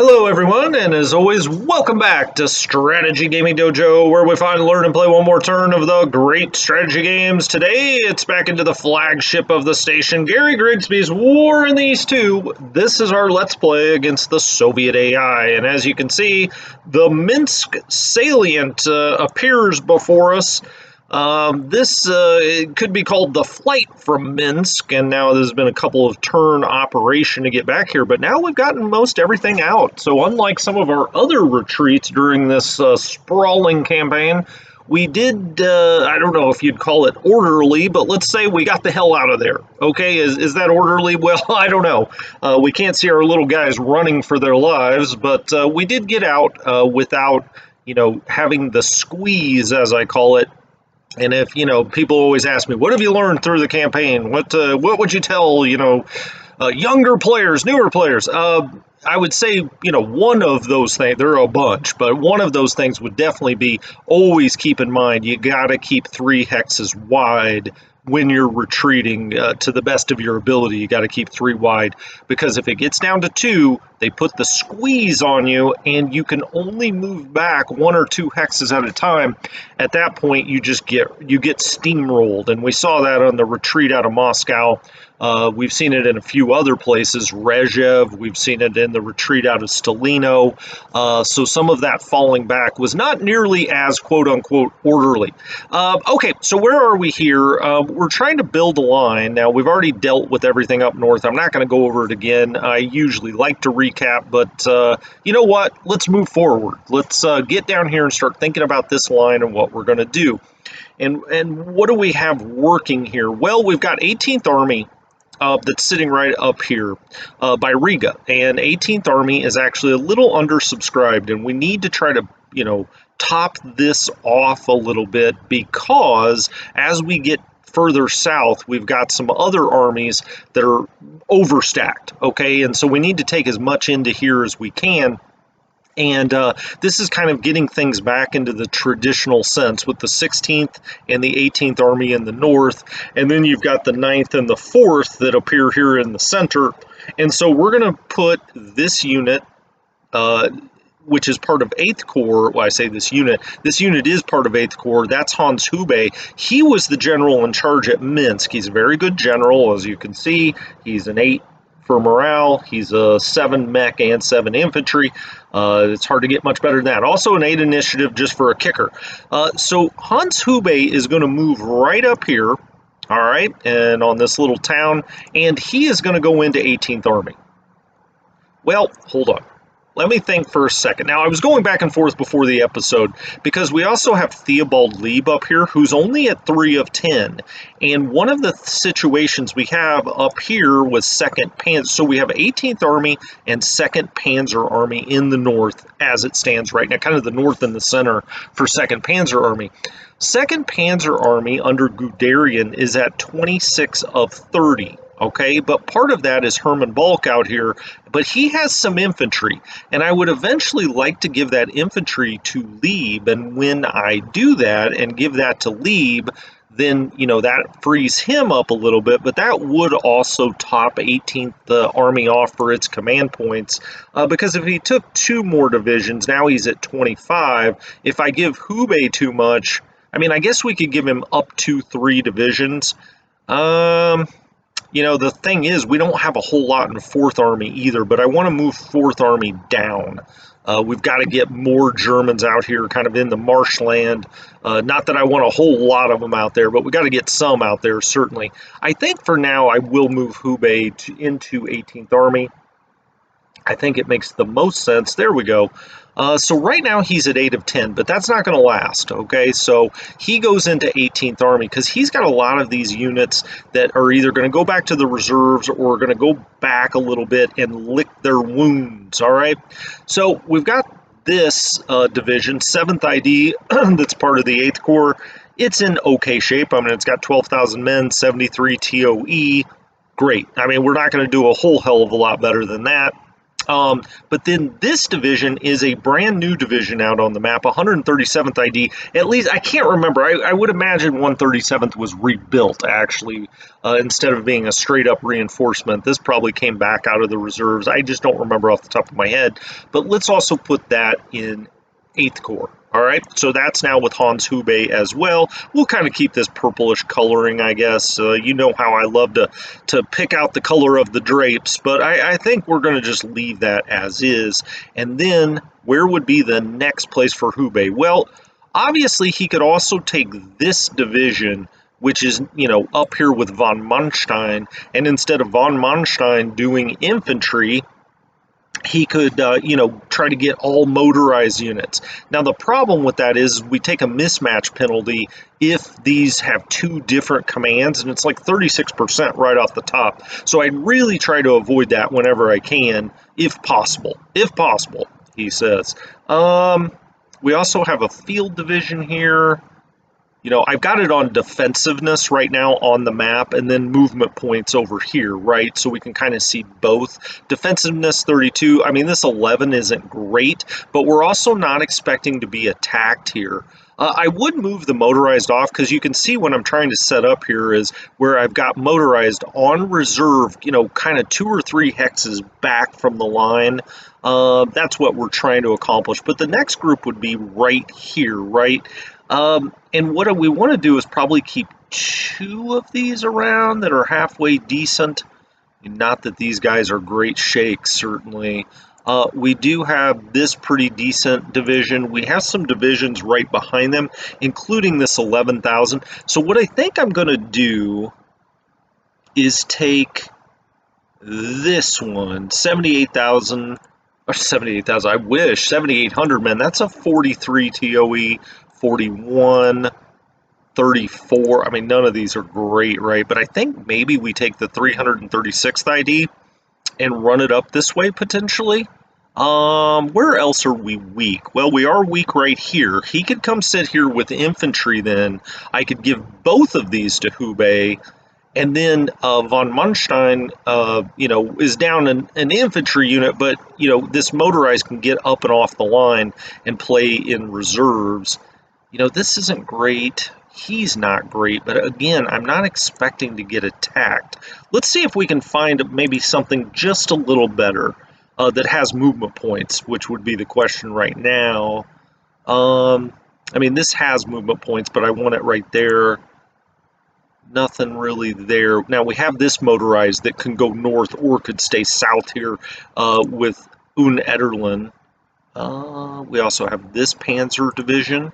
Hello, everyone, and as always, welcome back to Strategy Gaming Dojo, where we finally learn and play one more turn of the great strategy games. Today, it's back into the flagship of the station, Gary Grigsby's War in the East 2. This is our Let's Play against the Soviet AI, and as you can see, the Minsk salient appears before us. This it could be called the flight from Minsk, and now there's been a couple of turn operation to get back here, but now we've gotten most everything out. So unlike some of our other retreats during this sprawling campaign, we did, I don't know if you'd call it orderly, but let's say we got the hell out of there. Okay, is that orderly? Well, I don't know. We can't see our little guys running for their lives, but we did get out without, having the squeeze, as I call it. And if, people always ask me, what have you learned through the campaign? What would you tell, younger players, newer players? I would say, one of those things, there are a bunch, but one of those things would definitely be always keep in mind, you got to keep 3 hexes wide when you're retreating to the best of your ability. You got to keep 3 wide, because if it gets down to 2, they put the squeeze on you and you can only move back 1 or 2 hexes at a time. At that point, you get steamrolled, and we saw that on the retreat out of Moscow. We've seen it in a few other places, Rezhev. We've seen it in the retreat out of Stalino. So some of that falling back was not nearly as quote-unquote orderly. Okay, so where are we here? We're trying to build a line. Now, we've already dealt with everything up north. I'm not going to go over it again. I usually like to recap, but you know what? Let's move forward. Let's get down here and start thinking about this line and what we're going to do. And what do we have working here? Well, we've got 18th Army that's sitting right up here by Riga, and 18th Army is actually a little undersubscribed, and we need to try to, top this off a little bit, because as we get further south, we've got some other armies that are overstacked, okay? And so we need to take as much into here as we can. And this is kind of getting things back into the traditional sense with the 16th and the 18th Army in the north. And then you've got the 9th and the 4th that appear here in the center. And so we're going to put this unit, which is part of 8th Corps. Well, I say this unit is part of 8th Corps. That's Hans Hubei. He was the general in charge at Minsk. He's a very good general, as you can see. He's an 8 for morale. He's a 7 mech and 7 infantry. It's hard to get much better than that. Also an 8 initiative just for a kicker. So Hans Hubei is going to move right up here, all right, and on this little town, and he is going to go into 18th Army. Well, hold on. Let me think for a second. Now, I was going back and forth before the episode because we also have Theobald Lieb up here, who's only at 3 of 10. And one of the situations we have up here was 2nd Panzer. So we have 18th Army and 2nd Panzer Army in the north as it stands right now, kind of the north and the center for 2nd Panzer Army. 2nd Panzer Army under Guderian is at 26 of 30. Okay, but part of that is Hermann Balk out here, but he has some infantry, and I would eventually like to give that infantry to Lieb, and when I do that and give that to Lieb, then, that frees him up a little bit, but that would also top 18th Army off for its command points, because if he took 2 more divisions, now he's at 25. If I give Hubei too much, I guess we could give him up to 3 divisions. The thing is, we don't have a whole lot in 4th Army either, but I want to move 4th Army down. We've got to get more Germans out here kind of in the marshland. Not that I want a whole lot of them out there, but we got to get some out there, certainly. I think for now I will move Hubei into 18th Army. I think it makes the most sense. There we go. So right now he's at 8 of 10, but that's not going to last, okay? So he goes into 18th Army because he's got a lot of these units that are either going to go back to the reserves or going to go back a little bit and lick their wounds, all right? So we've got this division, 7th ID, that's part of the 8th Corps. It's in okay shape. It's got 12,000 men, 73 TOE. Great. We're not going to do a whole hell of a lot better than that. But then this division is a brand new division out on the map, 137th ID. At least, I can't remember. I would imagine 137th was rebuilt, actually, instead of being a straight-up reinforcement. This probably came back out of the reserves. I just don't remember off the top of my head. But let's also put that in 8th Corps. All right, so that's now with Hans Hubei as well. We'll kind of keep this purplish coloring, I guess. You know how I love to pick out the color of the drapes, but I think we're going to just leave that as is. And then where would be the next place for Hubei? Well, obviously he could also take this division, which is, you know, up here with von Manstein, and instead of von Manstein doing infantry, he could, you know, try to get all motorized units. Now, the problem with that is we take a mismatch penalty if these have two different commands, and it's like 36% right off the top. So I'd really try to avoid that whenever I can, if possible. If possible, he says. We also have a field division here. You know, I've got it on defensiveness right now on the map, and then movement points over here, right? So we can kind of see both. Defensiveness 32, I mean, this 11 isn't great, but we're also not expecting to be attacked here. I would move the motorized off, because you can see what I'm trying to set up here is where I've got motorized on reserve, you know, kind of 2 or 3 hexes back from the line. That's what we're trying to accomplish. But the next group would be right here, right? And what we want to do is probably keep 2 of these around that are halfway decent. Not that these guys are great shakes, certainly. We do have this pretty decent division. We have some divisions right behind them, including this 11,000. So what I think I'm going to do is take this one, 78,000, or 78,000, I wish, 7,800 men. That's a 43 TOE, 41, 34. I mean, none of these are great, right? But I think maybe we take the 336th ID and run it up this way, potentially. Where else are we weak? Well, we are weak right here. He could come sit here with infantry then. I could give both of these to Hubei. And then von Manstein, you know, is down an infantry unit, but, you know, this motorized can get up and off the line and play in reserves. You know, this isn't great. He's not great, but again, I'm not expecting to get attacked. Let's see if we can find maybe something just a little better that has movement points, which would be the question right now. I mean, this has movement points, but I want it right there. Nothing really there. Now we have this motorized that can go north or could stay south here with Unederlin. We also have this Panzer division.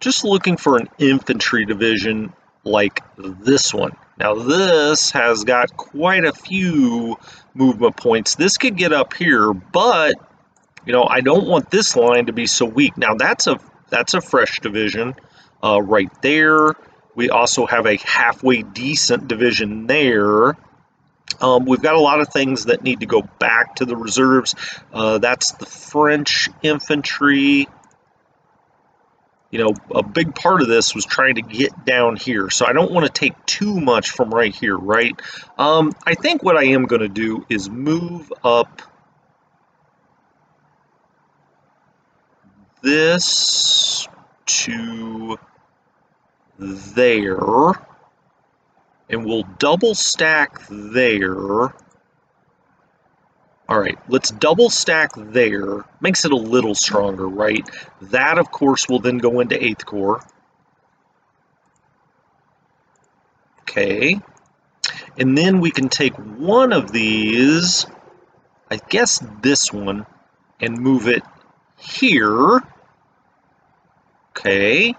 Just looking for an infantry division like this one. Now this has got quite a few movement points. This could get up here, but you know, I don't want this line to be so weak. Now that's a fresh division right there. We also have a halfway decent division there. We've got a lot of things that need to go back to the reserves. That's the French infantry. You know, a big part of this was trying to get down here, so I don't want to take too much from right here, right? I think what I am going to do is move up this to there, and we'll double stack there. All right, let's double stack there. Makes it a little stronger, right? That, of course, will then go into 8th Corps. Okay. And then we can take one of these, I guess this one, and move it here. Okay.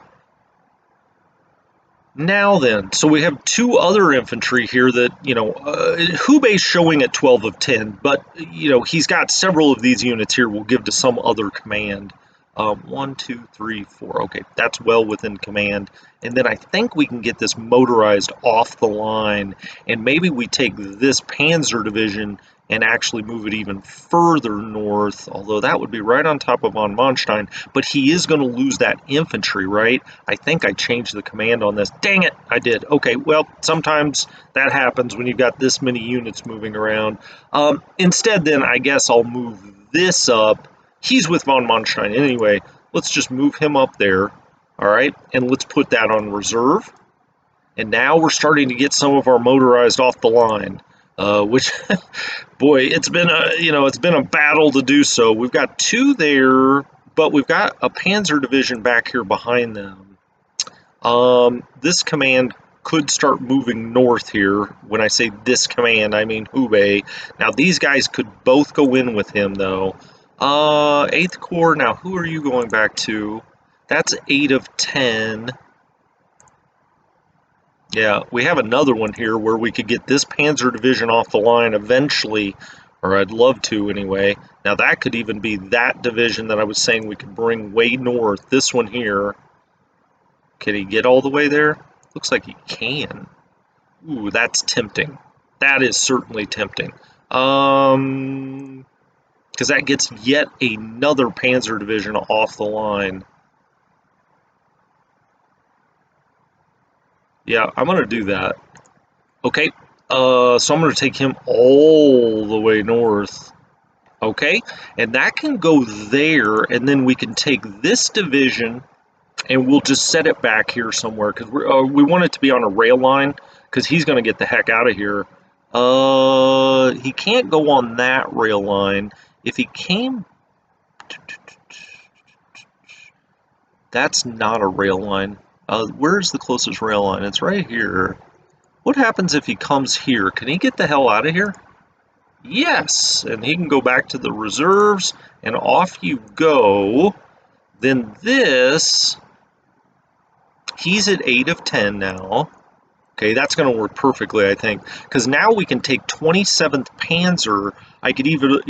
Now then, so we have 2 other infantry here that, you know, Hubei's showing at 12 of 10, but, you know, he's got several of these units here we'll give to some other command. 1, 2, 3, 4. Okay, that's well within command. And then I think we can get this motorized off the line, and maybe we take this Panzer division and actually move it even further north, although that would be right on top of von Manstein, but he is going to lose that infantry, right? I think I changed the command on this. Dang it, I did. Okay, well, sometimes that happens when you've got this many units moving around. Instead, then, I guess I'll move this up. He's with von Manstein anyway. Let's just move him up there, all right? And let's put that on reserve. And now we're starting to get some of our motorized off the line. Which, boy, it's been a battle to do so. We've got 2 there, but we've got a Panzer division back here behind them. This command could start moving north here. When I say this command, I mean Hubei. Now these guys could both go in with him though. 8th Corps. Now who are you going back to? That's 8 of 10. Yeah, we have another one here where we could get this Panzer division off the line eventually, or I'd love to anyway. Now that could even be that division that I was saying we could bring way north. This one here. Can he get all the way there? Looks like he can. Ooh, that's tempting. That is certainly tempting. Because that gets yet another Panzer division off the line. Yeah, I'm going to do that. Okay, so I'm going to take him all the way north. Okay, and that can go there, and then we can take this division, and we'll just set it back here somewhere, because we want it to be on a rail line, because he's going to get the heck out of here. He can't go on that rail line. If he came... That's not a rail line. Where's the closest rail line? It's right here. What happens if he comes here? Can he get the hell out of here? Yes, and he can go back to the reserves, and off you go. Then this, he's at 8 of 10 now. Okay, that's going to work perfectly, I think, because now we can take 27th Panzer. I could either,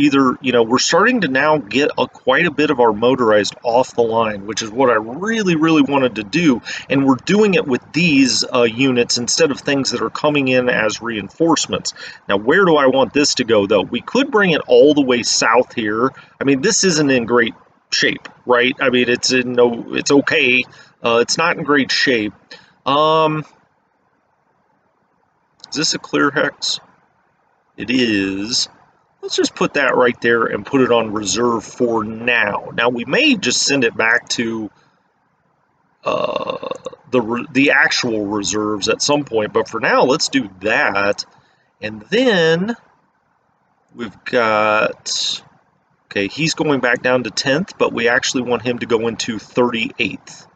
we're starting to now get quite a bit of our motorized off the line, which is what I really, really wanted to do, and we're doing it with these units instead of things that are coming in as reinforcements. Now, where do I want this to go, though? We could bring it all the way south here. I mean, this isn't in great shape, right? I mean, it's okay. It's not in great shape. Is this a clear hex? It is. Let's just put that right there and put it on reserve for now. Now we may just send it back to the actual reserves at some point, but for now let's do that. And then we've got, okay, he's going back down to 10th, but we actually want him to go into 38th.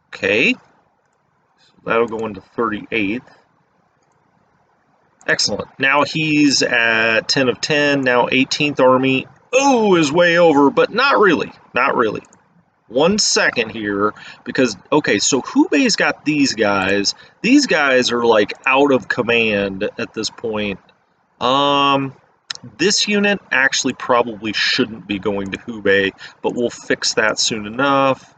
Okay, so that'll go into 38th. Excellent. Now he's at 10 of 10. Now 18th Army. Oh, is way over, but not really. Not really. 1 second here, because, okay, so Hubei's got these guys. These guys are, like, out of command at this point. This unit actually probably shouldn't be going to Hubei, but we'll fix that soon enough.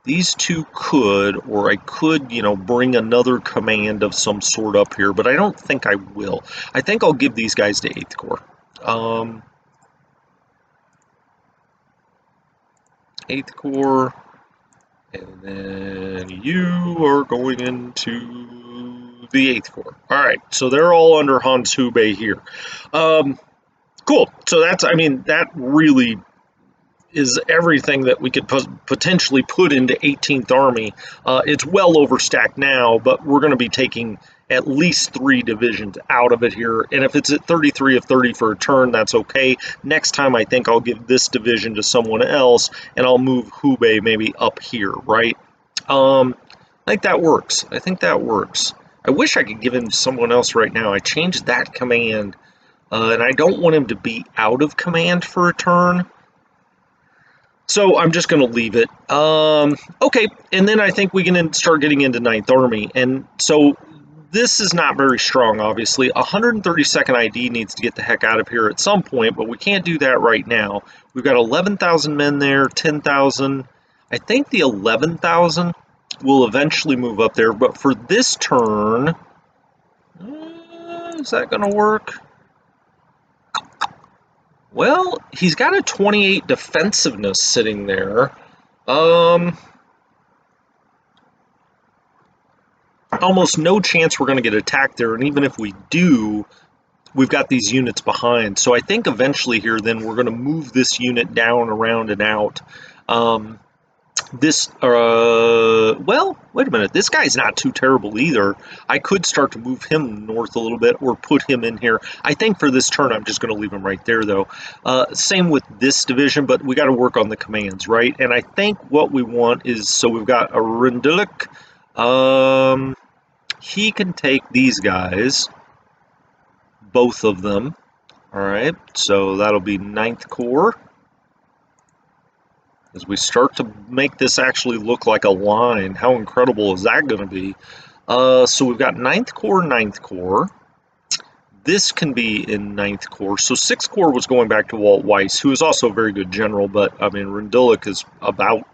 These two could, or I could, bring another command of some sort up here, but I don't think I will. I think I'll give these guys to 8th Corps. 8th Corps, and then you are going into the 8th Corps. All right, so they're all under Hans Hubei here. Cool. So that's, I mean, that really is everything that we could potentially put into 18th Army. It's well overstacked now, but we're going to be taking at least 3 divisions out of it here. And if it's at 33 of 30 for a turn, that's okay. Next time, I think I'll give this division to someone else, and I'll move Hubei maybe up here, right? I think that works. I think that works. I wish I could give him to someone else right now. I changed that command, and I don't want him to be out of command for a turn. So I'm just going to leave it. Okay, and then I think we can start getting into 9th Army. And so this is not very strong, obviously. 132nd ID needs to get the heck out of here at some point, but we can't do that right now. We've got 11,000 men there, 10,000. I think the 11,000 will eventually move up there, but for this turn, Is that going to work? Well, he's got a 28 defensiveness sitting there. Almost no chance we're going to get attacked there, and even if we do, we've got these units behind. So I think eventually here, then, we're going to move this unit down, around, and out. Well, wait a minute. This guy's not too terrible either. I could start to move him north a little bit or put him in here. I think for this turn, I'm just going to leave him right there, though. Same with this division, but we got to work on the commands, right? And I think what we want is, so we've got a Rendulic. He can take these guys, both of them. All right, so that'll be 9th Corps. As we start to make this actually look like a line, how incredible is that going to be? So we've got 9th Corps, 9th Corps. This can be in 9th Corps. So 6th Corps was going back to Walt Weiss, who is also a very good general, but I mean, Rendulic is about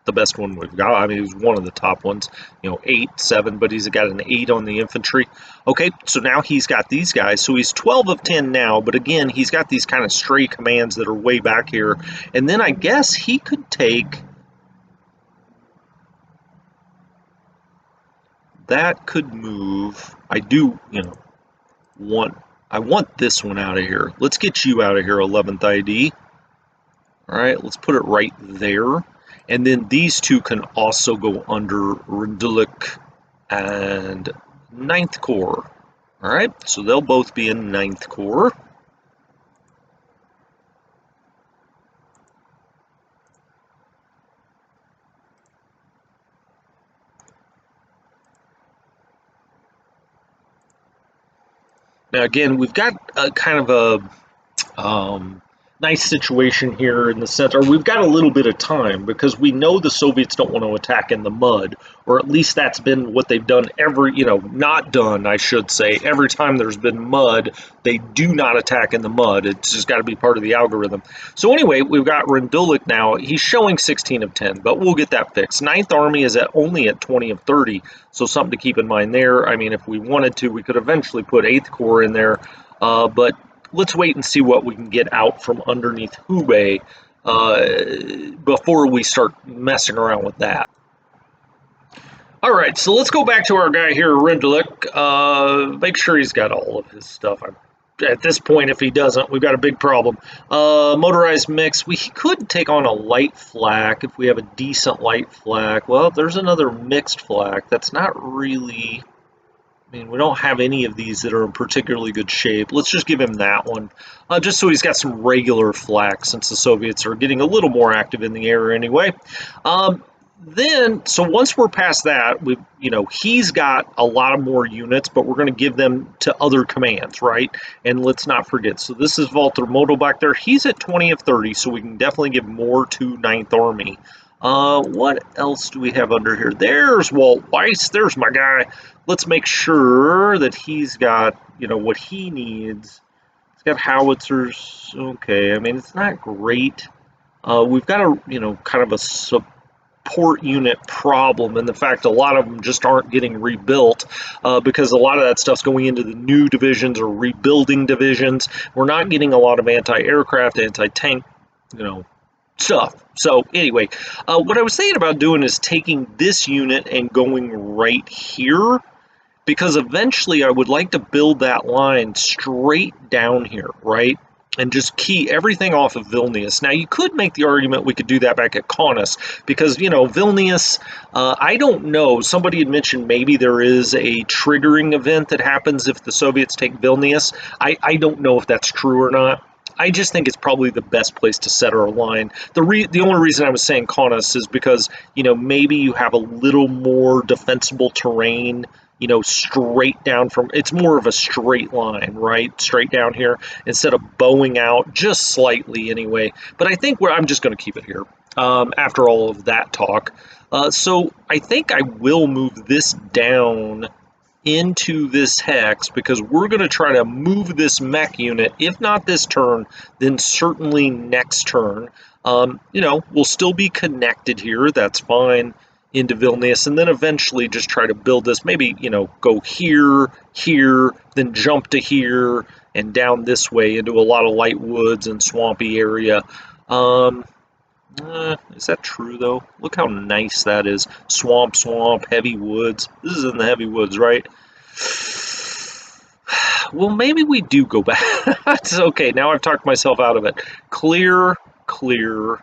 the best one we've got. I mean, he's one of the top ones, 8, 7, but he's got an 8 on the infantry. Okay, so now he's got these guys. So he's 12 of 10 now, but again, he's got these kind of stray commands that are way back here. And then I guess he could take... That could move. I do, I want this one out of here. Let's get you out of here, 11th ID. All right, let's put it right there. And then these two can also go under Rendulic and 9th Corps. All right, so they'll both be in 9th Corps. Now again, we've got a kind of a nice situation here in the center. We've got a little bit of time because we know the Soviets don't want to attack in the mud, or at least that's been what they've done not done, I should say. Every time there's been mud, they do not attack in the mud. It's just got to be part of the algorithm. So anyway, we've got Rendulic now. He's showing 16 of 10, but we'll get that fixed. 9th Army is only at 20 of 30, so something to keep in mind there. I mean, if we wanted to, we could eventually put 8th Corps in there, but let's wait and see what we can get out from underneath Hubei before we start messing around with that. All right, so let's go back to our guy here, Rendulic. Make sure he's got all of his stuff. At this point, if he doesn't, we've got a big problem. Motorized mix. We could take on a light flak if we have a decent light flak. Well, there's another mixed flak. That's not really... I mean, we don't have any of these that are in particularly good shape. Let's just give him that one, just so he's got some regular flak, since the Soviets are getting a little more active in the area anyway. So once we're past that, he's got a lot of more units, but we're going to give them to other commands, right? And let's not forget, so this is Walter Model back there. He's at 20 of 30, so we can definitely give more to 9th Army. What else do we have under here? There's Walt Weiss. There's my guy. Let's make sure that he's got, what he needs. He's got howitzers. Okay, I mean, it's not great. We've got a, kind of a support unit problem in the fact a lot of them just aren't getting rebuilt because a lot of that stuff's going into the new divisions or rebuilding divisions. We're not getting a lot of anti-aircraft, anti-tank, stuff. So anyway, what I was thinking about doing is taking this unit and going right here, because eventually I would like to build that line straight down here, right? And just key everything off of Vilnius. Now, you could make the argument we could do that back at Kaunas, because, Vilnius, I don't know. Somebody had mentioned maybe there is a triggering event that happens if the Soviets take Vilnius. I don't know if that's true or not. I just think it's probably the best place to set our line. The only reason I was saying Kaunas is because, maybe you have a little more defensible terrain, straight down from, it's more of a straight line, right? Straight down here instead of bowing out just slightly anyway. But I think I'm just going to keep it here after all of that talk. So I think I will move this down into this hex, because we're going to try to move this mech unit, if not this turn, then certainly next turn. We'll still be connected here, that's fine. into Vilnius, and then eventually just try to build this. Maybe, you know, go here, here, then jump to here, and down this way into a lot of light woods and swampy area. Is that true, though? Look how nice that is. Swamp, swamp, heavy woods. This is in the heavy woods, right? Well, maybe we do go back. It's okay, now I've talked myself out of it. Clear, clear,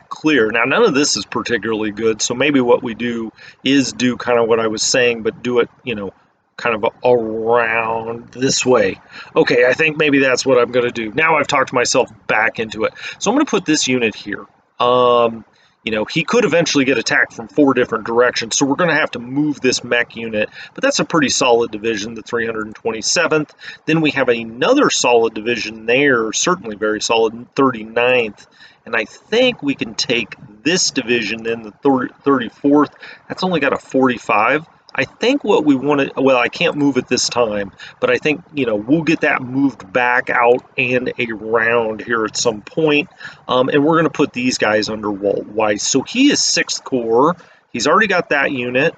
clear. Now, none of this is particularly good, so maybe what we do is do kind of what I was saying, but do it, you know, kind of around this way. Okay, I think maybe that's what I'm going to do. Now I've talked myself back into it. So I'm going to put this unit here. You know, he could eventually get attacked from 4 different directions, so we're going to have to move this mech unit, but that's a pretty solid division, the 327th. Then we have another solid division there, certainly very solid, 39th. And I think we can take this division in the 34th. That's only got a 45. I think what we want to, well, I can't move it this time, but I think, you know, we'll get that moved back out and around here at some point. And we're going to put these guys under Walt Weiss. So he is 6th Corps. He's already got that unit.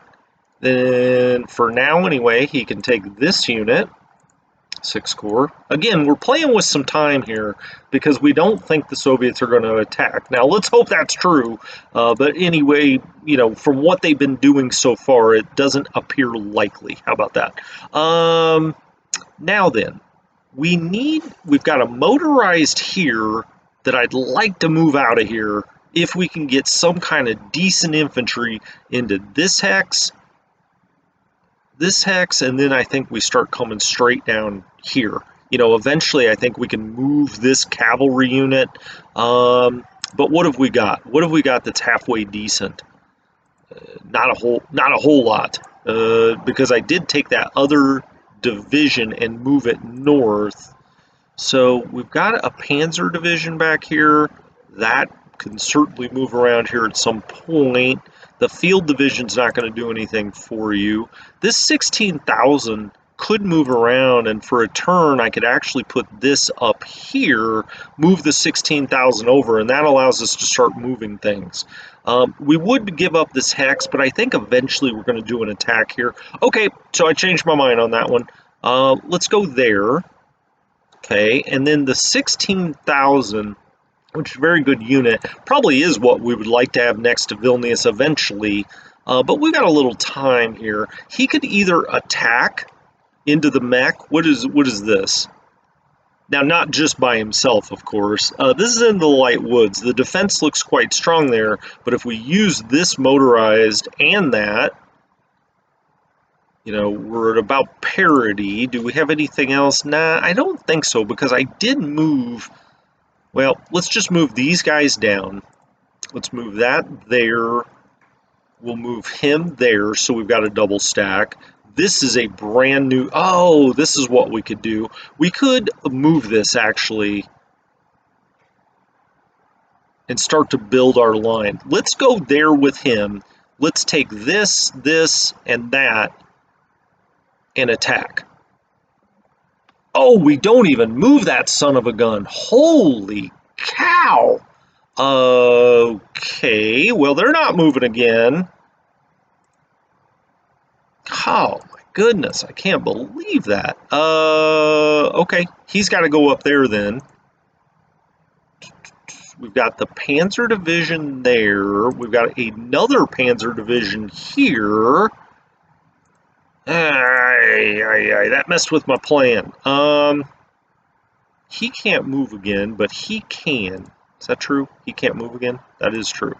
Then for now anyway, he can take this unit. 6th Corps. Again, we're playing with some time here because we don't think the Soviets are going to attack. Now, let's hope that's true. But anyway, you know, from what they've been doing so far, it doesn't appear likely. How about that? Now then, we've got a motorized here that I'd like to move out of here if we can get some kind of decent infantry into this hex, and then I think we start coming straight down here. You know, eventually I think we can move this cavalry unit. But what have we got? What have we got that's halfway decent? Not a whole lot. Because I did take that other division and move it north. So we've got a panzer division back here. That can certainly move around here at some point. The field division's not going to do anything for you. This 16,000 could move around, and for a turn I could actually put this up here, move the 16,000 over, and that allows us to start moving things. We would give up this hex, but I think eventually we're going to do an attack here. Okay, so I changed my mind on that one. Let's go there. Okay, and then the 16,000, which is a very good unit, probably is what we would like to have next to Vilnius eventually, but we've got a little time here. He could either attack into the mech. What is this? Now, not just by himself, of course. This is in the light woods. The defense looks quite strong there, but if we use this motorized and that, you know, we're at about parity. Do we have anything else? Nah, I don't think so, because I did move. Well, let's just move these guys down. Let's move that there. We'll move him there, so we've got a double stack. This is a brand new... Oh, this is what we could do. We could move this, actually, and start to build our line. Let's go there with him. Let's take this, this, and that, and attack. Oh, we don't even move that son of a gun. Holy cow! Okay, well, they're not moving again. Oh, my goodness, I can't believe that. Okay, he's got to go up there then. We've got the Panzer Division there. We've got another Panzer Division here. That messed with my plan. He can't move again, but he can. Is that true? He can't move again? That is true.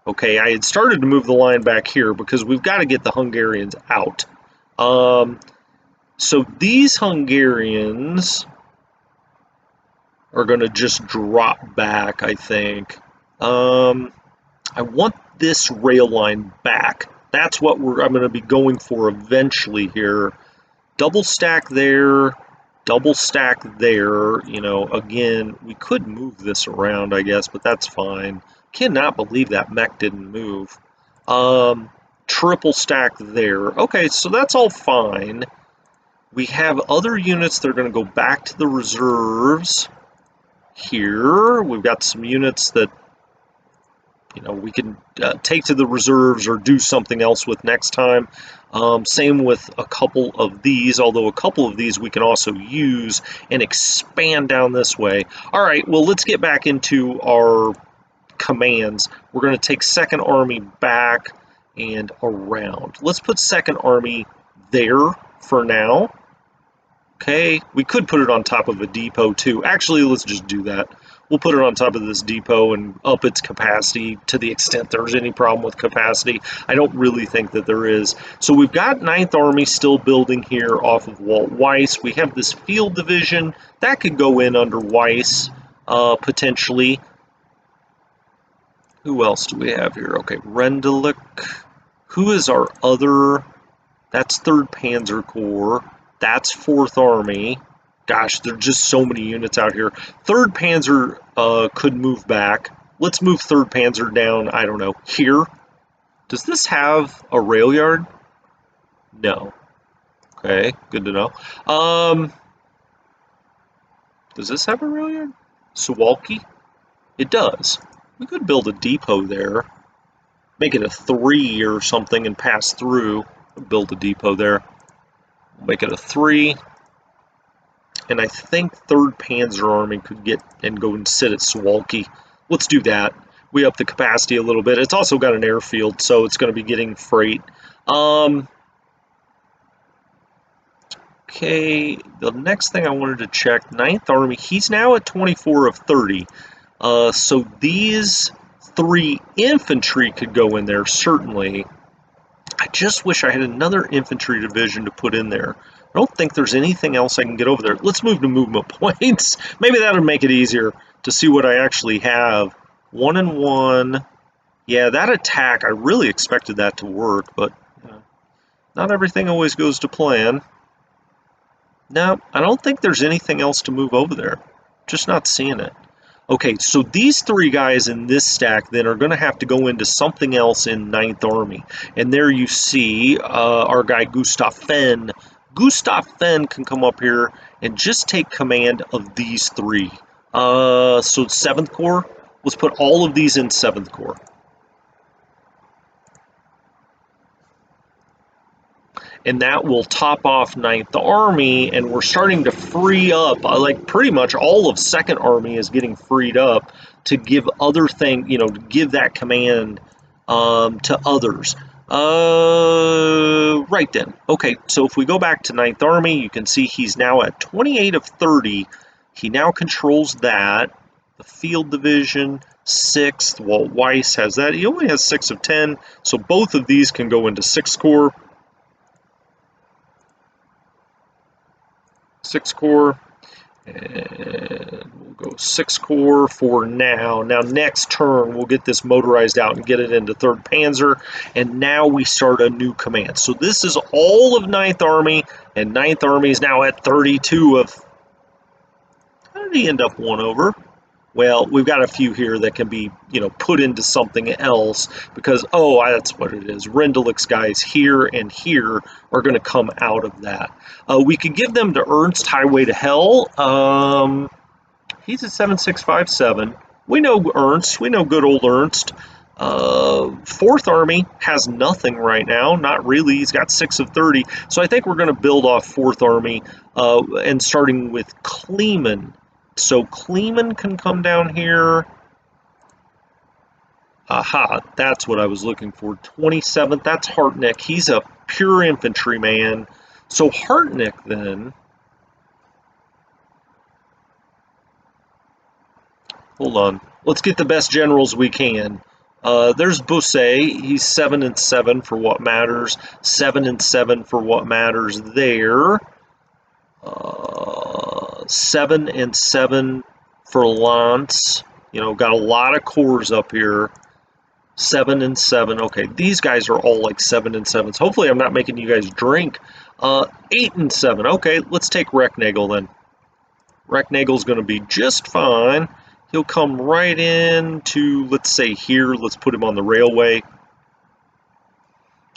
Okay, I had started to move the line back here because we've got to get the Hungarians out. So these Hungarians are going to just drop back, I think. I want this rail line back. That's what I'm going to be going for eventually here. Double stack there, double stack there. You know, again, we could move this around, I guess, but that's fine. Cannot believe that mech didn't move. Triple stack there. Okay, so that's all fine. We have other units that are going to go back to the reserves here. We've got some units that we can take to the reserves or do something else with next time. Same with a couple of these, although a couple of these we can also use and expand down this way. All right, well, let's get back into our commands. We're going to take Second Army back and around. Let's put Second Army there for now. Okay, we could put it on top of a depot too. Actually, let's just do that. We'll put it on top of this depot and up its capacity to the extent there's any problem with capacity. I don't really think that there is. So we've got 9th Army still building here off of Walt Weiss. We have this field division. That could go in under Weiss, potentially. Who else do we have here? Okay, Rendelik. Who is our other? That's 3rd Panzer Corps. That's 4th Army. Gosh, there are just so many units out here. 3rd Panzer could move back. Let's move 3rd Panzer down, I don't know, here. Does this have a rail yard? No. Okay, good to know. Does this have a rail yard? Suwalki? It does. We could build a depot there. Make it a 3 or something and pass through. Build a depot there. Make it a 3. And I think 3rd Panzer Army could get and go and sit at Suwalki. Let's do that. We up the capacity a little bit. It's also got an airfield, so it's going to be getting freight. Okay, the next thing I wanted to check, 9th Army, he's now at 24 of 30. So these 3 infantry could go in there, certainly. I just wish I had another infantry division to put in there. I don't think there's anything else I can get over there. Let's move to movement points. Maybe that'll make it easier to see what I actually have. 1 and 1. Yeah, that attack, I really expected that to work, but not everything always goes to plan. No, I don't think there's anything else to move over there. Just not seeing it. Okay, so these 3 guys in this stack then are going to have to go into something else in 9th Army. And there you see our guy Gustav Fenn. Gustav Fenn can come up here and just take command of these 3. So 7th Corps, let's put all of these in 7th Corps. And that will top off 9th Army, and we're starting to free up, like pretty much all of 2nd Army is getting freed up to give other things, to give that command to others. Right then. Okay, so if we go back to 9th Army, you can see he's now at 28 of 30. He now controls that. The field division, 6th, Walt Weiss has that. He only has 6 of 10, so both of these can go into 6th Corps. 6th Corps, and we'll go 6th Corps for now. Now next turn we'll get this motorized out and get it into 3rd Panzer, and now we start a new command. So this is all of 9th Army, and 9th Army is now at 32 of... How did he end up 1 over? Well, we've got a few here that can be, put into something else because, that's what it is. Rendelik's guys here and here are going to come out of that. We could give them to Ernst, Highway to Hell. He's at 7657. We know Ernst. We know good old Ernst. 4th Army has nothing right now. Not really. He's got 6 of 30. So I think we're going to build off 4th Army and starting with Kleeman. So Kleeman can come down here. Aha, that's what I was looking for. 27th, that's Hartnick. He's a pure infantry man. So Hartnick then... Hold on. Let's get the best generals we can. There's Bosset. He's 7 and 7 for what matters. 7 and 7 for what matters there. 7 and 7 for Lance. Got a lot of cores up here. 7 and 7. Okay, these guys are all like 7 and 7s. Hopefully I'm not making you guys drink. 8 and 7. Okay, let's take Recknagel then. Recknagel's going to be just fine. He'll come right in to, let's say here. Let's put him on the railway.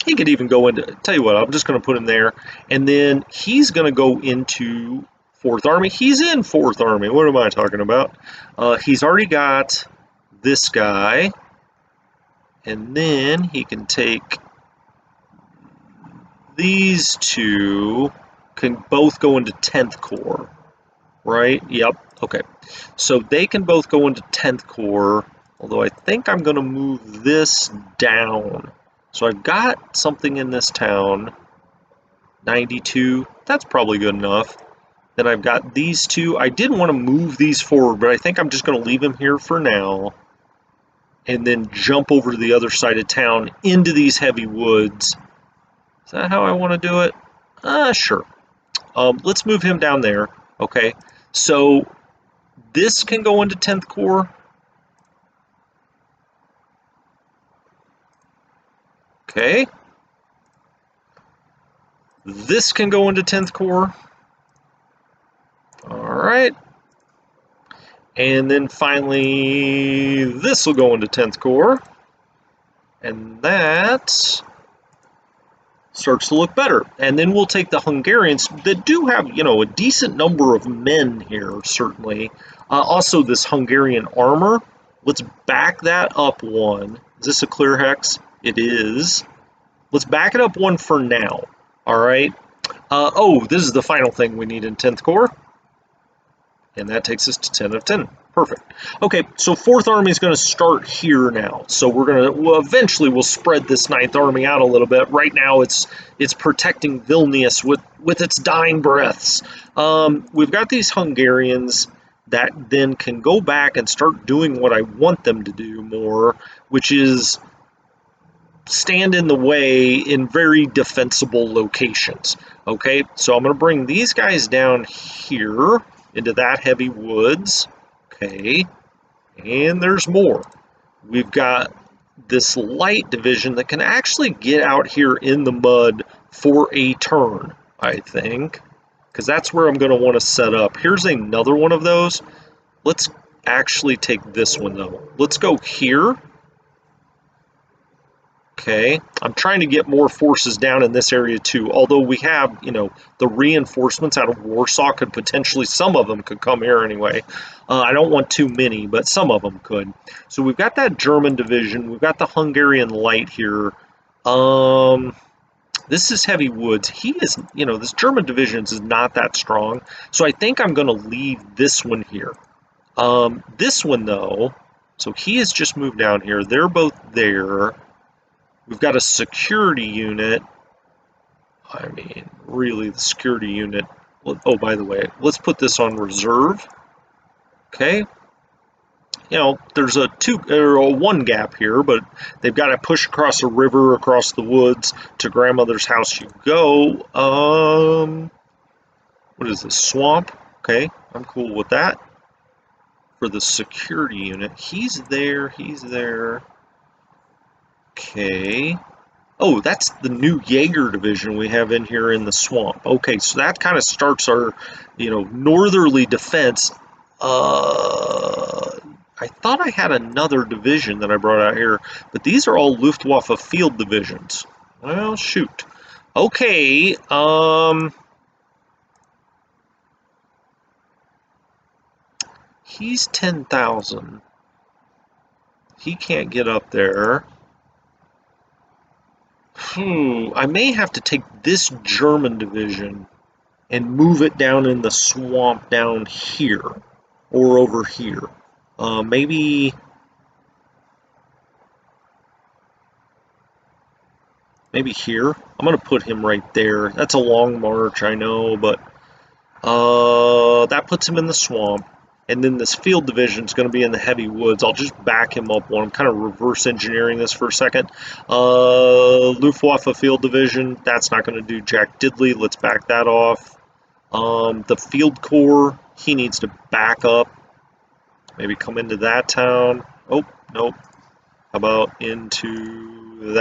He could even go into, tell you what, I'm just going to put him there. And then he's going to go into 4th Army. He's in 4th Army. What am I talking about? He's already got this guy. And then he can take these two, can both go into 10th Corps, right? Yep, okay. So they can both go into 10th Corps, although I think I'm going to move this down. So I've got something in this town, 92, that's probably good enough. Then I've got these two. I did want to move these forward, but I think I'm just going to leave them here for now. And then jump over to the other side of town into these heavy woods. Is that how I want to do it? Sure. Let's move him down there. Okay. So this can go into 10th Corps. Okay. This can go into 10th Corps. All right. And then finally, this will go into 10th Corps. And that starts to look better. And then we'll take the Hungarians that do have, a decent number of men here, certainly. Also, this Hungarian armor. Let's back that up one. Is this a clear hex? It is. Let's back it up one for now. All right. This is the final thing we need in 10th Corps. And that takes us to 10 of 10. Perfect. Okay, so 4th Army is going to start here now. So we're going to, eventually we'll spread this 9th Army out a little bit. Right now it's protecting Vilnius with its dying breaths. We've got these Hungarians that then can go back and start doing what I want them to do more, which is stand in the way in very defensible locations. Okay, so I'm going to bring these guys down here into that heavy woods. Okay, and there's more. We've got this light division that can actually get out here in the mud for a turn, I think, because that's where I'm going to want to set up. Here's another one of those. Let's actually take this one, though. Let's go here. Okay, I'm trying to get more forces down in this area too, although we have, the reinforcements out of Warsaw could potentially, some of them could come here anyway. I don't want too many, but some of them could. So we've got that German division, we've got the Hungarian light here. This is heavy woods. He is, this German division is not that strong, so I think I'm going to leave this one here. This one though, so he has just moved down here, they're both there. We've got a security unit. I mean, really, the security unit. Oh, by the way, let's put this on reserve. Okay. There's a one gap here, but they've got to push across a river, across the woods to grandmother's house you go. What is this? Swamp. Okay, I'm cool with that. For the security unit, he's there. He's there. Okay. Oh, that's the new Jaeger division we have in here in the swamp. Okay, so that kind of starts our, northerly defense. I thought I had another division that I brought out here, but these are all Luftwaffe field divisions. Well, shoot. Okay, he's 10,000. He can't get up there. I may have to take this German division and move it down in the swamp down here or over here. Maybe here. I'm going to put him right there. That's a long march, I know, but that puts him in the swamp. And then this field division is going to be in the heavy woods. I'll just back him up one. I'm kind of reverse engineering this for a second. Luftwaffe field division, that's not going to do jack diddly. Let's back that off. The field corps, he needs to back up. Maybe come into that town. Oh, nope. How about into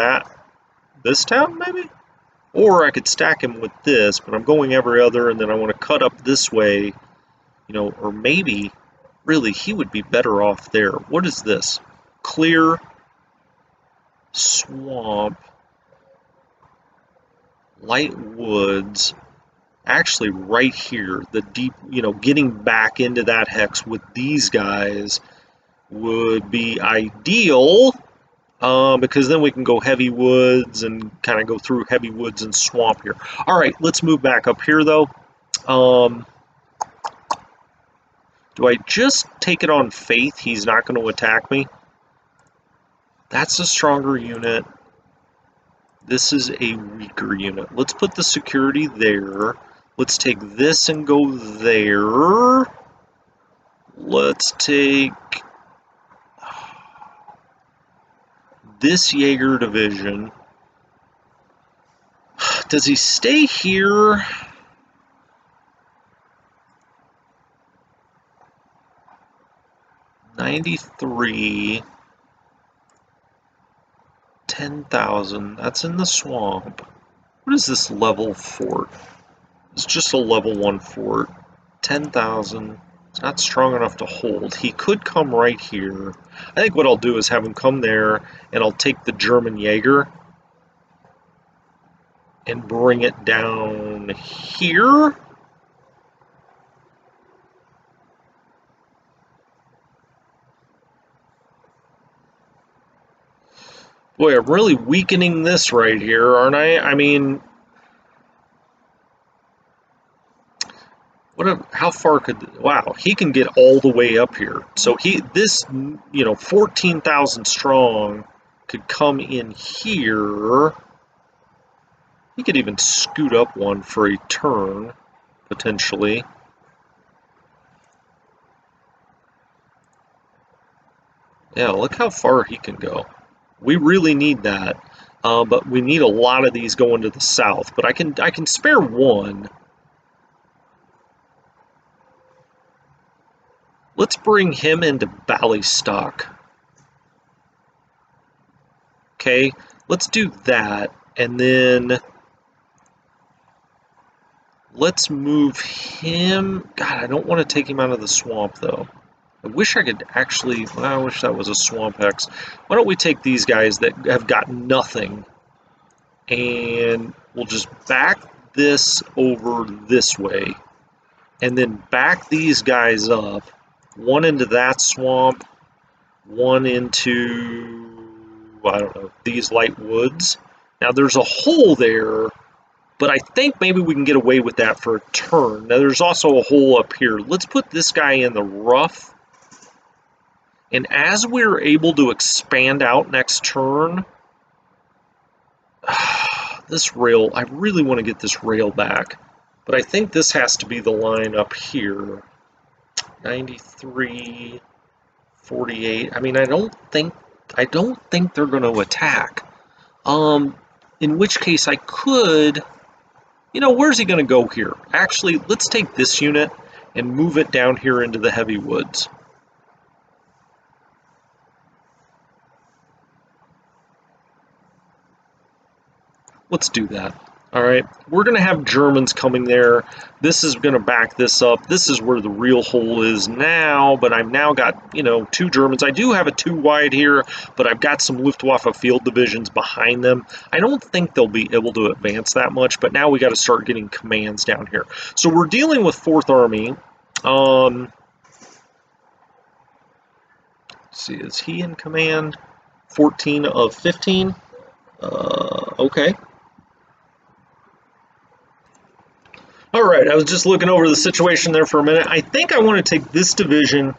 this town, maybe? Or I could stack him with this, but I'm going every other, and then I want to cut up this way. Or maybe, really, he would be better off there. What is this? Clear swamp, light woods. Actually, right here, the deep, getting back into that hex with these guys would be ideal. because then we can go heavy woods and kind of go through heavy woods and swamp here. All right, let's move back up here though. Do I just take it on faith he's not going to attack me? That's a stronger unit. This is a weaker unit. Let's put the security there. Let's take this and go there. Let's take this Jaeger division. Does he stay here? $93. 10,000. That's in the swamp. What is this level fort? It's just a level 1 fort. 10,000. It's not strong enough to hold. He could come right here. I think what I'll do is have him come there, and I'll take the German Jaeger and bring it down here. Boy, I'm really weakening this right here, aren't I? I mean, how far could, wow, he can get all the way up here. So this, 14,000 strong could come in here. He could even scoot up one for a turn, potentially. Yeah, look how far he can go. We really need that, but we need a lot of these going to the south. But I can spare one. Let's bring him into Ballystock. Okay, let's do that, and then let's move him. God, I don't want to take him out of the swamp, though. I wish I could actually, well, I wish that was a swamp hex. Why don't we take these guys that have got nothing, and we'll just back this over this way, and then back these guys up. One into that swamp, one into, I don't know, these light woods. Now there's a hole there, but I think maybe we can get away with that for a turn. Now there's also a hole up here. Let's put this guy in the rough. And as we're able to expand out next turn, this rail, I really want to get this rail back. But I think this has to be the line up here. 93, 48. I mean, I don't think they're going to attack. In which case I could, where's he going to go here? Actually, let's take this unit and move it down here into the heavy woods. Let's do that. All right, we're going to have Germans coming there. This is going to back this up. This is where the real hole is now, but I've now got, 2 Germans. I do have a 2 wide here, but I've got some Luftwaffe field divisions behind them. I don't think they'll be able to advance that much, but now we got to start getting commands down here. So we're dealing with 4th Army. Let's see, is he in command? 14 of 15? Okay. All right, I was just looking over the situation there for a minute. I think I want to take this division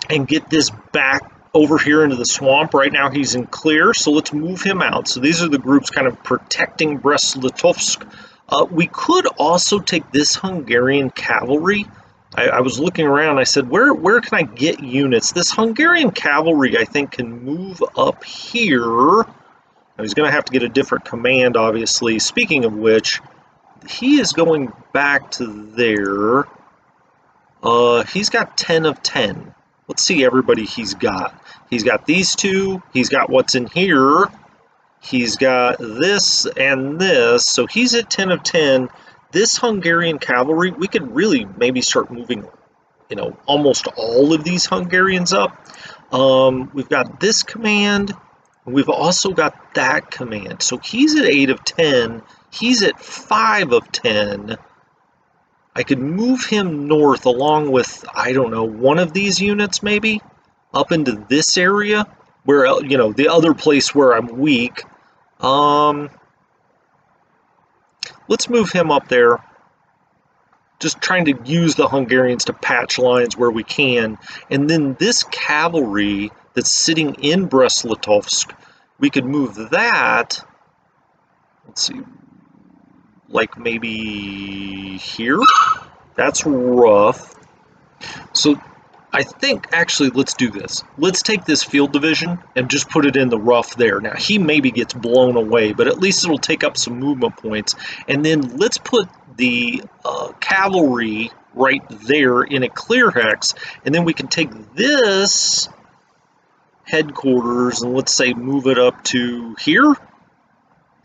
and get this back over here into the swamp. Right now he's in clear, so let's move him out. So these are the groups kind of protecting Brest-Litovsk. We could also take this Hungarian cavalry. I was looking around, I said, where can I get units? This Hungarian cavalry, I think, can move up here. Now, he's going to have to get a different command, obviously. Speaking of which, he is going back to there. He's got 10 of 10. Let's see everybody he's got. He's got these 2. He's got what's in here. He's got this and this. So he's at 10 of 10. This Hungarian cavalry, we could really maybe start moving, almost all of these Hungarians up. We've got this command. We've also got that command. So he's at 8 of 10. He's at 5 of 10. I could move him north along with, I don't know, one of these units maybe, up into this area. where, you know, the other place where I'm weak. Let's move him up there. Just trying to use the Hungarians to patch lines where we can. And then this cavalry that's sitting in Brest-Litovsk, we could move that, let's see, like maybe here? That's rough. So I think, actually, let's do this. Let's take this field division and just put it in the rough there. Now, he maybe gets blown away, but at least it'll take up some movement points. And then let's put the cavalry right there in a clear hex, and then we can take this headquarters and let's say move it up to here.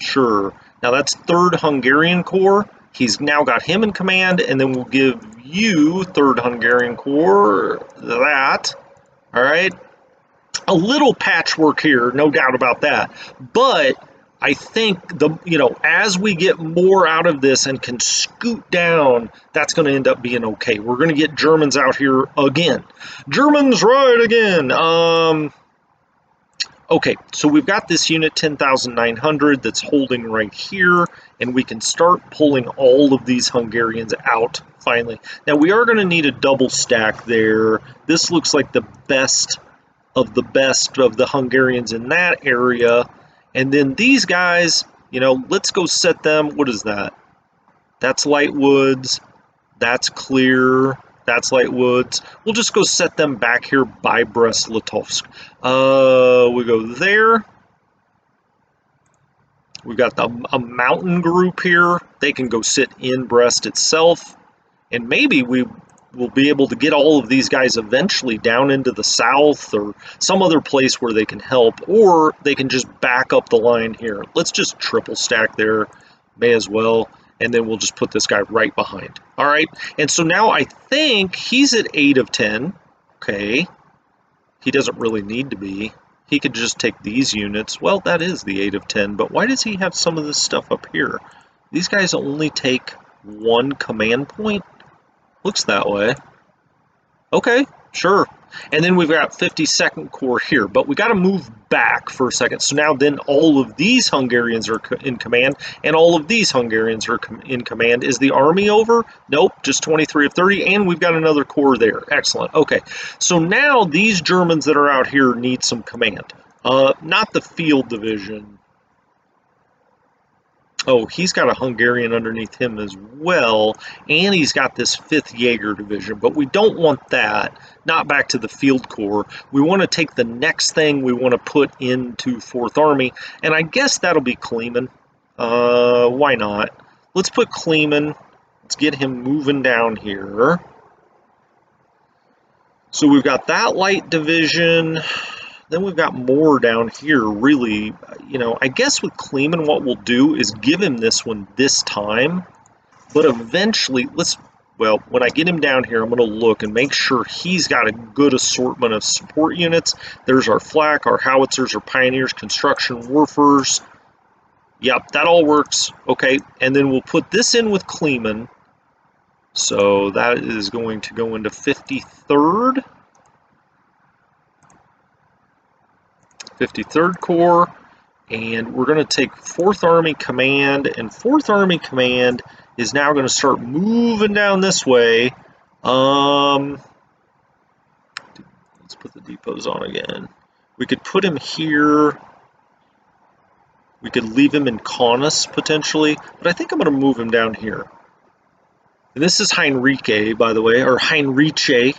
Sure. Now that's 3rd Hungarian Corps. He's now got him in command, and then we'll give you 3rd Hungarian Corps that. All right. A little patchwork here, no doubt about that. But I think as we get more out of this and can scoot down, that's going to end up being okay. We're going to get Germans out here again. Germans ride again. Okay, so we've got this unit 10,900 that's holding right here, and we can start pulling all of these Hungarians out finally. Now we are going to need a double stack there. This looks like the best of the Hungarians in that area. And then these guys, let's go set them. What is that? That's light woods. That's clear. That's light woods. We'll just go set them back here by Brest-Litovsk. We go there. We've got a mountain group here. They can go sit in Brest itself. And maybe we will be able to get all of these guys eventually down into the south or some other place where they can help, or they can just back up the line here. Let's just triple stack there, may as well, and then we'll just put this guy right behind. All right, and so now I think he's at 8 of 10. Okay, he doesn't really need to be. He could just take these units. Well, that is the 8 of 10, but why does he have some of this stuff up here? These guys only take 1 command point? Looks that way. Okay, sure. And then we've got 52nd Corps here, but we got to move back for a second. So now then all of these Hungarians are in command, and all of these Hungarians are in command. Is the army over? Nope, just 23 of 30, and we've got another corps there. Excellent. Okay, so now these Germans that are out here need some command. Not the field division. Oh, he's got a Hungarian underneath him as well, and he's got this 5th Jaeger Division, but we don't want that, not back to the Field Corps. We want to take the next thing we want to put into 4th Army, and I guess that'll be Kleeman. Why not? Let's put Kleeman. Let's get him moving down here. So we've got that light division. Then we've got more down here, really. I guess with Kleeman, what we'll do is give him this one this time. But eventually, when I get him down here, I'm going to look and make sure he's got a good assortment of support units. There's our flak, our howitzers, our pioneers, construction, warfers. Yep, that all works. Okay, and then we'll put this in with Kleeman. So that is going to go into 53rd. 53rd Corps, and we're going to take 4th Army Command, and 4th Army Command is now going to start moving down this way. Let's put the depots on again. We could put him here. We could leave him in Kaunas potentially, but I think I'm going to move him down here. And this is Heinriche, by the way, or Heinriche,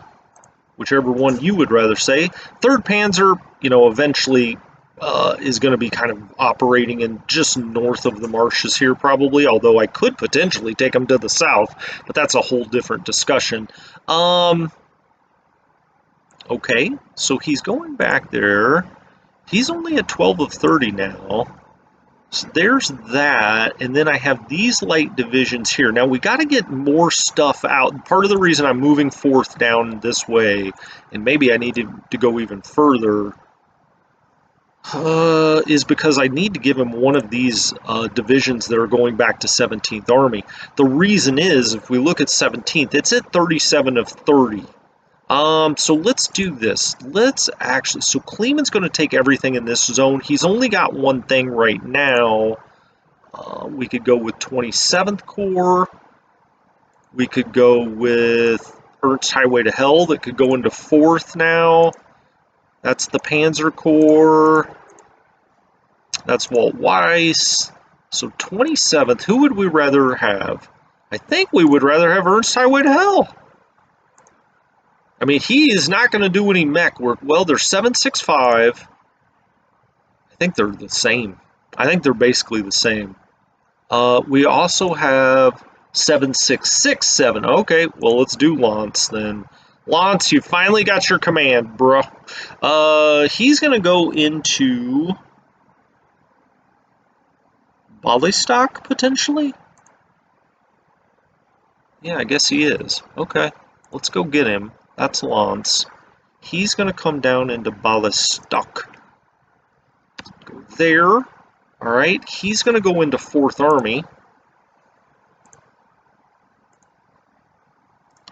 whichever one you would rather say. 3rd Panzer, eventually is going to be kind of operating in just north of the marshes here probably, although I could potentially take them to the south, but that's a whole different discussion. Okay, so he's going back there. He's only at 12 of 30 now. So there's that, and then I have these light divisions here. Now we got to get more stuff out. Part of the reason I'm moving 4th down this way, and maybe I need to go even further, is because I need to give him one of these divisions that are going back to 17th Army. The reason is, if we look at 17th, it's at 37 of 30. So let's do this. Let's actually, so Kleeman's going to take everything in this zone. He's only got one thing right now. We could go with 27th Corps. We could go with Ernst Highway to Hell that could go into 4th now. That's the Panzer Corps. That's Walt Weiss. So 27th, who would we rather have? I think we would rather have Ernst Highway to Hell. I mean, he is not going to do any mech work. Well, they're 765. I think they're the same. I think they're basically the same. We also have 7667. Okay, well, let's do Lance then. Lance, you finally got your command, bruh. He's going to go into Bialystok, potentially? Yeah, I guess he is. Okay, let's go get him. That's Lance. He's going to come down into Bialystok. Go there. All right, he's going to go into 4th Army.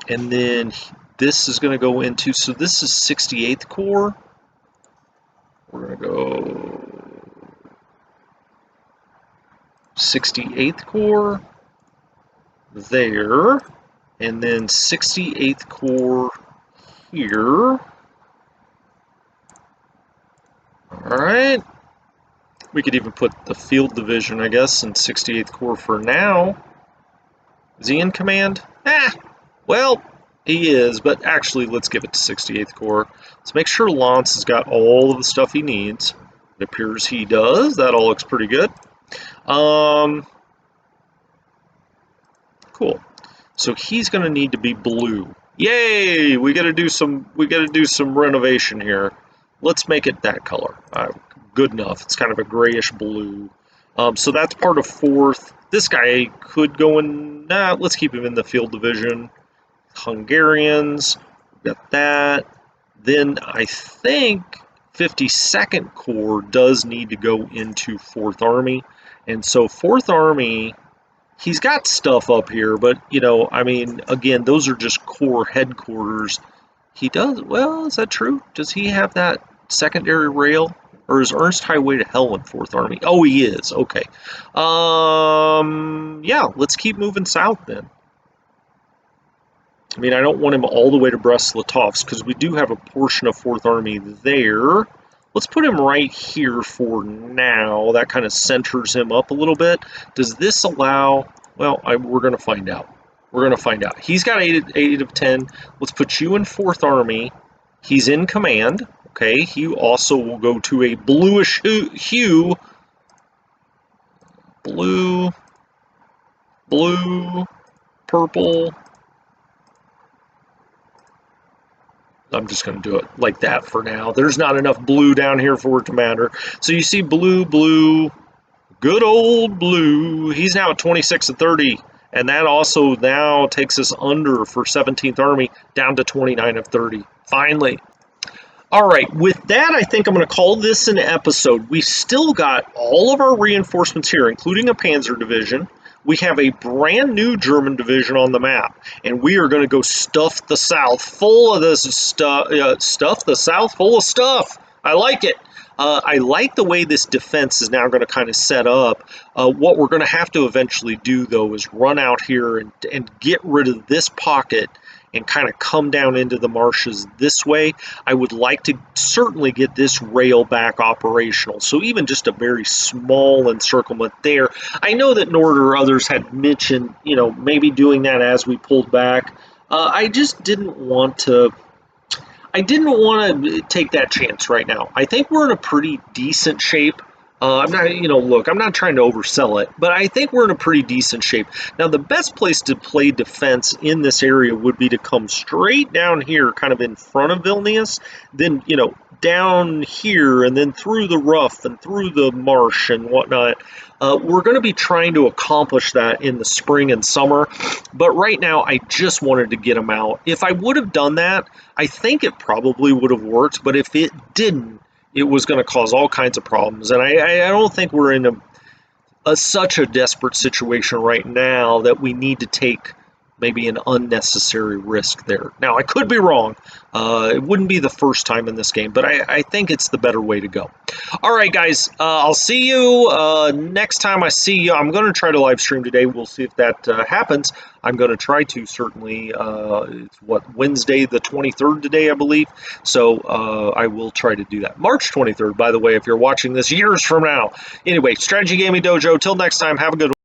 And then this is going to go into, so this is 68th Corps. We're going to go 68th Corps there, and then 68th Corps here. All right. We could even put the field division, I guess, in 68th Corps for now. Is he in command? Well, he is, but actually, let's give it to 68th Corps. Let's make sure Lance has got all of the stuff he needs. It appears he does. That all looks pretty good. Cool. So he's going to need to be blue. Yay! We got to do some renovation here. Let's make it that color. Good enough. It's kind of a grayish blue. So that's part of 4th. This guy could go in. Let's keep him in the field division. Hungarians, got that. Then I think 52nd Corps does need to go into 4th Army. And so 4th Army, he's got stuff up here, but, you know, I mean, again, those are just Corps headquarters. He does, well, is that true? Does he have that secondary rail? Or is Ernst Highway to Hell in 4th Army? Oh, he is. Okay. Yeah, let's keep moving south then. I mean, I don't want him all the way to Brest-Litovsk because we do have a portion of 4th Army there. Let's put him right here for now. That kind of centers him up a little bit. Does this allow... Well, we're going to find out. We're going to find out. He's got 8 of 10. Let's put you in 4th Army. He's in command. Okay, he also will go to a bluish hue. Blue, purple. I'm just going to do it like that for now. There's not enough blue down here for it to matter. So you see blue, good old blue. He's now at 26 of 30. And that also now takes us under for 17th Army down to 29 of 30. Finally. All right, with that, I think I'm going to call this an episode. We still got all of our reinforcements here, including a Panzer division. We have a brand new German division on the map, and we are going to go stuff the South full of this stuff. Stuff the South full of stuff. I like it. I like the way this defense is now going to kind of set up. What we're going to have to eventually do, though, is run out here and get rid of this pocket and kind of come down into the marshes this way. I would like to certainly get this rail back operational. So even just a very small encirclement there. I know that Nord or others had mentioned, you know, maybe doing that as we pulled back. I just didn't want to... I didn't want to take that chance right now. I think we're in a pretty decent shape. I'm not, you know, look, I'm not trying to oversell it, but I think we're in a pretty decent shape. Now, the best place to play defense in this area would be to come straight down here, kind of in front of Vilnius, then, you know, down here, and then through the rough and through the marsh and whatnot. We're going to be trying to accomplish that in the spring and summer, but right now I just wanted to get them out. If I would have done that, I think it probably would have worked, but if it didn't, it was going to cause all kinds of problems. And I don't think we're in such a desperate situation right now that we need to take maybe an unnecessary risk there. Now, I could be wrong. It wouldn't be the first time in this game, but I think it's the better way to go. All right, guys, I'll see you next time I see you. I'm going to try to live stream today. We'll see if that happens. I'm going to try to, certainly. It's Wednesday the 23rd today, I believe. So I will try to do that. March 23rd, by the way, if you're watching this years from now. Anyway, Strategy Gaming Dojo. Till next time, have a good one.